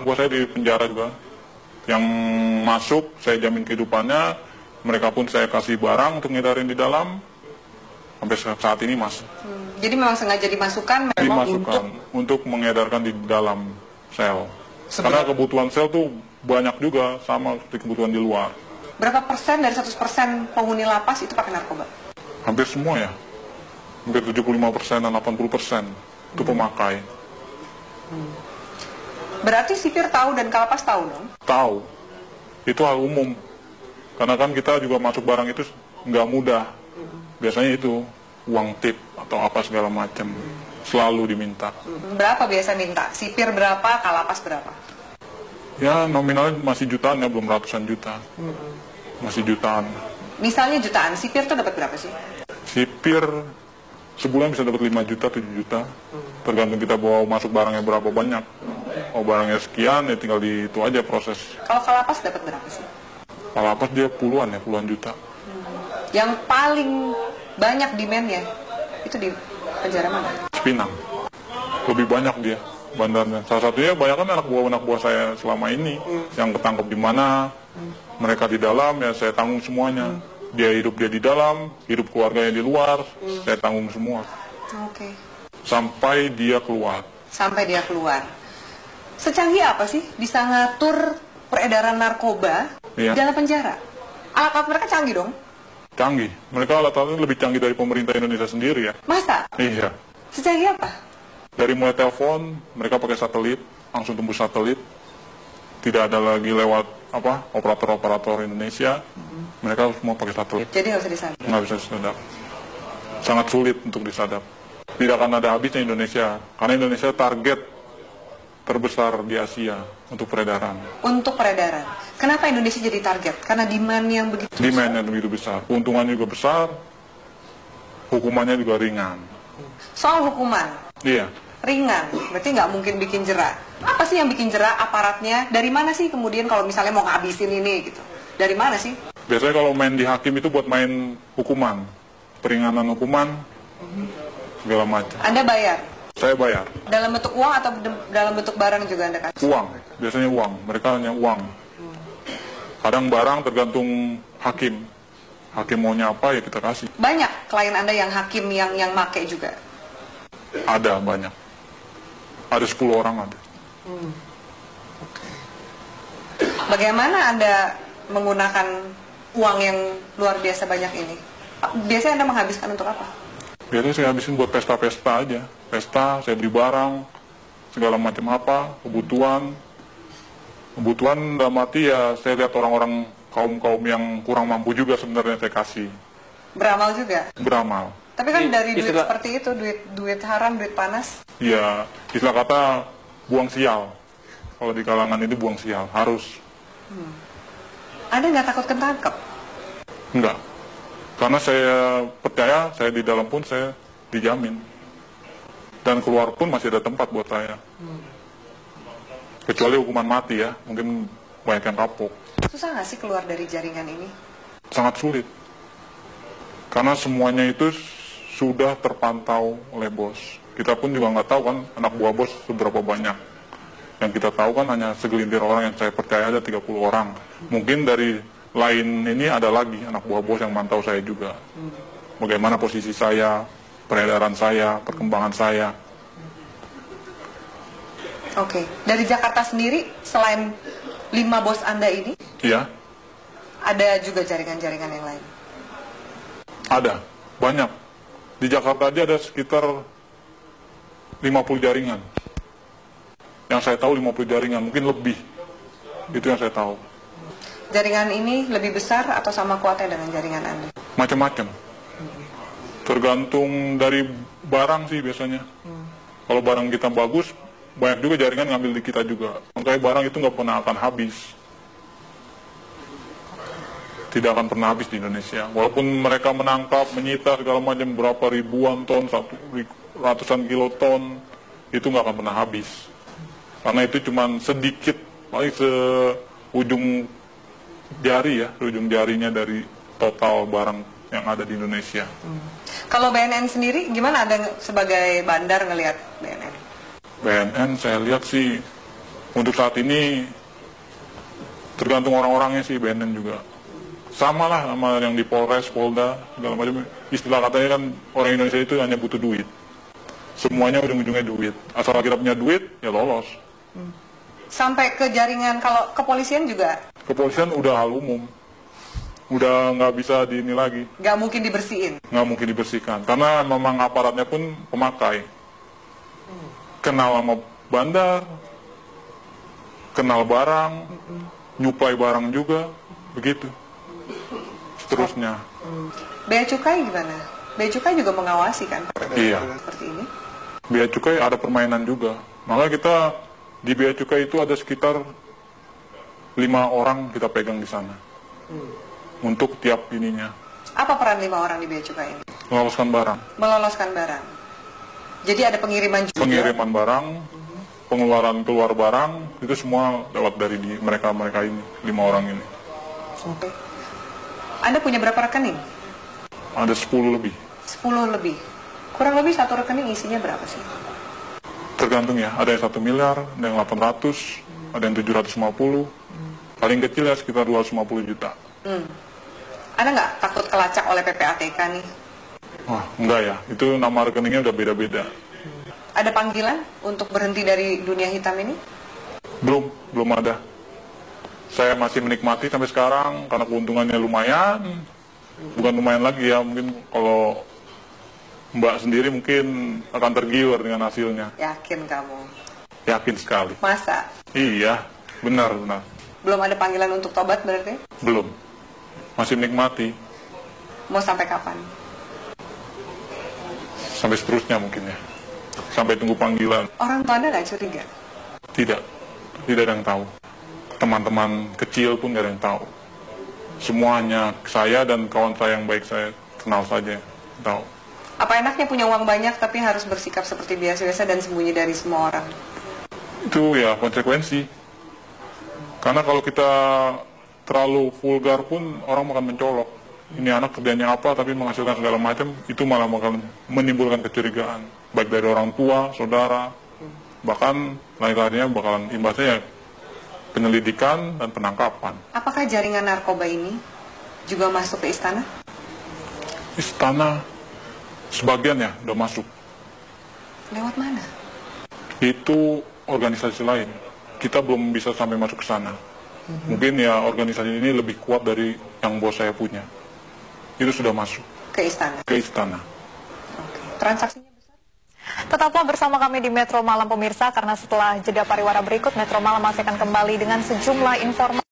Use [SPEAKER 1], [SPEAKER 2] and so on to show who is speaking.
[SPEAKER 1] buah saya di penjara juga. Yang masuk, saya jamin kehidupannya. Mereka pun saya kasih barang untuk ngedarin di dalam. Sampai saat ini masuk.
[SPEAKER 2] Jadi memang sengaja dimasukkan memang
[SPEAKER 1] untuk mengedarkan di dalam sel. Karena kebutuhan sel tuh banyak juga, sama seperti kebutuhan di luar.
[SPEAKER 2] Berapa persen dari 100% penghuni lapas itu pakai narkoba?
[SPEAKER 1] Hampir semua ya. Hampir 75% dan 80% itu pemakai.
[SPEAKER 2] Berarti sipir tahu dan kalapas tahu dong?
[SPEAKER 1] Tahu. Itu hal umum. Karena kan kita juga masuk barang itu nggak mudah. Biasanya itu uang tip atau apa segala macam. Selalu diminta.
[SPEAKER 2] Berapa biasa minta? Sipir berapa, kalapas berapa?
[SPEAKER 1] Ya nominalnya masih jutaan ya, belum ratusan juta. Masih jutaan.
[SPEAKER 2] Misalnya jutaan, sipir tuh dapat berapa sih?
[SPEAKER 1] Sipir sebulan bisa dapat 5 juta, 7 juta. Tergantung kita bawa masuk barangnya berapa banyak. Oh barangnya sekian, ya tinggal di itu aja proses.
[SPEAKER 2] Kalau kalapas dapat berapa sih?
[SPEAKER 1] Kalapas dia puluhan juta.
[SPEAKER 2] Yang paling banyak demand-nya itu di penjara mana?
[SPEAKER 1] Cipinang. Lebih banyak dia bandarnya. Salah satunya banyak kan anak buah saya selama ini yang ketangkep di mana. Mereka di dalam ya saya tanggung semuanya. Dia di dalam, hidup keluarganya di luar, saya tanggung semua.
[SPEAKER 2] Oke.
[SPEAKER 1] Sampai dia keluar.
[SPEAKER 2] Sampai dia keluar. Secanggih apa sih bisa ngatur peredaran narkoba di dalam penjara? Alat-alat mereka canggih dong?
[SPEAKER 1] Canggih. Mereka alat-alatnya lebih canggih dari pemerintah Indonesia sendiri ya.
[SPEAKER 2] Masa?
[SPEAKER 1] Iya.
[SPEAKER 2] Secanggih apa?
[SPEAKER 1] Dari mulai telepon, mereka pakai satelit, langsung tembus satelit. Tidak ada lagi lewat operator-operator Indonesia. Mereka semua pakai satelit.
[SPEAKER 2] Jadi nggak bisa disadap?
[SPEAKER 1] Nggak bisa disadap. Sangat sulit untuk disadap. Tidak akan ada habisnya Indonesia. Karena Indonesia target terbesar di Asia untuk peredaran.
[SPEAKER 2] Untuk peredaran. Kenapa Indonesia jadi target? Karena demand yang begitu besar.
[SPEAKER 1] Demand yang begitu besar. Keuntungannya juga besar. Hukumannya juga ringan.
[SPEAKER 2] Soal hukuman?
[SPEAKER 1] Iya.
[SPEAKER 2] Ringan, berarti nggak mungkin bikin jerak. Apa sih yang bikin jerak aparatnya? Dari mana sih kemudian kalau misalnya mau ngabisin ini gitu? Dari mana sih?
[SPEAKER 1] Biasanya kalau main di hakim itu buat main hukuman. Peringanan hukuman, segala macam.
[SPEAKER 2] Anda bayar?
[SPEAKER 1] Saya bayar.
[SPEAKER 2] Dalam bentuk uang atau dalam bentuk barang juga Anda kasih?
[SPEAKER 1] Uang, biasanya uang. Mereka hanya uang. Kadang barang tergantung hakim. Hakim maunya apa ya kita kasih.
[SPEAKER 2] Banyak klien Anda yang hakim yang make juga?
[SPEAKER 1] Ada, banyak. Ada 10 orang ada.
[SPEAKER 2] Bagaimana Anda menggunakan uang yang luar biasa banyak ini? Biasanya Anda menghabiskan untuk apa?
[SPEAKER 1] Biasanya saya habisin buat pesta-pesta aja. Pesta, saya beli barang, segala macam apa, kebutuhan. Kebutuhan dalam arti ya saya lihat orang-orang kaum-kaum yang kurang mampu juga sebenarnya saya kasih.
[SPEAKER 2] Beramal juga?
[SPEAKER 1] Beramal.
[SPEAKER 2] Tapi kan dari duit seperti itu, duit haram, duit panas.
[SPEAKER 1] Iya, istilah kata buang sial. Kalau di kalangan ini buang sial, harus.
[SPEAKER 2] Anda nggak takut ketangkep?
[SPEAKER 1] Enggak. Karena saya percaya, saya di dalam pun saya dijamin. Dan keluar pun masih ada tempat buat saya. Kecuali hukuman mati ya, mungkin banyak yang kapok.
[SPEAKER 2] Susah nggak sih keluar dari jaringan ini?
[SPEAKER 1] Sangat sulit. Karena semuanya itu sudah terpantau oleh bos. Kita pun juga nggak tahu kan anak buah bos seberapa banyak. Yang kita tahu kan hanya segelintir orang yang saya percaya ada 30 orang. Mungkin dari lain ini ada lagi anak buah bos yang mantau saya juga. Bagaimana posisi saya, peredaran saya, perkembangan saya.
[SPEAKER 2] Oke. Dari Jakarta sendiri, selain 5 bos Anda ini,
[SPEAKER 1] Iya,
[SPEAKER 2] ada juga jaringan-jaringan yang lain?
[SPEAKER 1] ada, banyak. Di Jakarta aja ada sekitar 50 jaringan. Yang saya tahu 50 jaringan, mungkin lebih. Itu yang saya tahu.
[SPEAKER 2] Jaringan ini lebih besar atau sama kuatnya dengan jaringan Anda?
[SPEAKER 1] Macam-macam. Tergantung dari barang sih biasanya. Kalau barang kita bagus, banyak juga jaringan ngambil di kita juga. Makanya barang itu nggak pernah akan habis. Tidak akan pernah habis di Indonesia. Walaupun mereka menangkap, menyita segala macam berapa ribuan ton, ratusan kiloton, itu nggak akan pernah habis. Karena itu cuma sedikit, paling seujung jari ya, ujung jarinya dari total barang yang ada di Indonesia.
[SPEAKER 2] Kalau BNN sendiri, gimana Anda sebagai bandar ngelihat BNN?
[SPEAKER 1] BNN saya lihat sih Untuk saat ini tergantung orang-orangnya sih, BNN juga. Sama lah sama yang di Polres, Polda, segala macam. Istilah katanya kan orang Indonesia itu hanya butuh duit. Semuanya ujung-ujungnya duit. Asal kita punya duit, ya lolos.
[SPEAKER 2] Sampai ke jaringan, kalau kepolisian juga?
[SPEAKER 1] Kepolisian udah hal umum. Udah nggak bisa ini lagi.
[SPEAKER 2] Nggak mungkin dibersihin?
[SPEAKER 1] Nggak mungkin dibersihkan. Karena memang aparatnya pun pemakai. Kenal sama bandar, kenal barang, nyuplai barang juga, begitu. Seterusnya.
[SPEAKER 2] Bea Cukai gimana? Bea Cukai juga mengawasi kan?
[SPEAKER 1] Iya.
[SPEAKER 2] Seperti ini?
[SPEAKER 1] Bea Cukai ada permainan juga. Maka kita di Bea Cukai itu ada sekitar 5 orang kita pegang di sana. Untuk tiap ininya.
[SPEAKER 2] Apa peran 5 orang di Bea Cukai ini?
[SPEAKER 1] Meloloskan barang.
[SPEAKER 2] Meloloskan barang. Jadi ada pengiriman juga?
[SPEAKER 1] Pengiriman barang, pengeluaran keluar barang, itu semua lewat dari mereka ini, 5 orang ini.
[SPEAKER 2] Oke. Anda punya berapa rekening?
[SPEAKER 1] Ada 10 lebih.
[SPEAKER 2] 10 lebih. Kurang lebih satu rekening isinya berapa sih?
[SPEAKER 1] Tergantung ya, ada yang 1 miliar, ada yang 800, ada yang 750. Paling kecil ya sekitar 250 juta.
[SPEAKER 2] Anda nggak takut kelacak oleh PPATK nih?
[SPEAKER 1] Wah, enggak ya, itu nama rekeningnya udah beda-beda.
[SPEAKER 2] Ada panggilan untuk berhenti dari dunia hitam ini?
[SPEAKER 1] Belum ada. Saya masih menikmati sampai sekarang karena keuntungannya lumayan. Bukan lumayan lagi ya, mungkin kalau Mbak sendiri mungkin akan tergiur dengan hasilnya.
[SPEAKER 2] Yakin kamu?
[SPEAKER 1] Yakin sekali.
[SPEAKER 2] Masa?
[SPEAKER 1] Iya, benar.
[SPEAKER 2] Belum ada panggilan untuk tobat berarti?
[SPEAKER 1] Belum. Masih menikmati.
[SPEAKER 2] Mau sampai kapan?
[SPEAKER 1] Sampai seterusnya mungkin ya. Sampai tunggu panggilan.
[SPEAKER 2] Orang tua Anda nggak curiga?
[SPEAKER 1] Tidak ada yang tahu. Teman-teman kecil pun nggak ada yang tahu. Semuanya saya dan kawan saya yang baik saya kenal saja tahu.
[SPEAKER 2] Apa enaknya punya uang banyak tapi harus bersikap seperti biasa-biasa dan sembunyi dari semua orang?
[SPEAKER 1] Itu ya konsekuensi. Karena kalau kita terlalu vulgar pun orang akan mencolok. Ini anak kerjanya apa tapi menghasilkan segala macam, itu malah bakal menimbulkan kecurigaan. Baik dari orang tua, saudara, bahkan lain-lainnya bakalan imbasnya ya penyelidikan dan penangkapan.
[SPEAKER 2] Apakah jaringan narkoba ini juga masuk ke istana?
[SPEAKER 1] Istana sebagian ya udah masuk.
[SPEAKER 2] Lewat mana?
[SPEAKER 1] Itu organisasi lain. Kita belum bisa sampai masuk ke sana. Mungkin ya organisasi ini lebih kuat dari yang bos saya punya. Itu sudah masuk.
[SPEAKER 2] Ke istana?
[SPEAKER 1] Ke istana.
[SPEAKER 2] Oke. Transaksinya besar?
[SPEAKER 3] Tetaplah bersama kami di Metro Malam pemirsa, karena setelah jeda pariwara berikut, Metro Malam masih akan kembali dengan sejumlah informasi.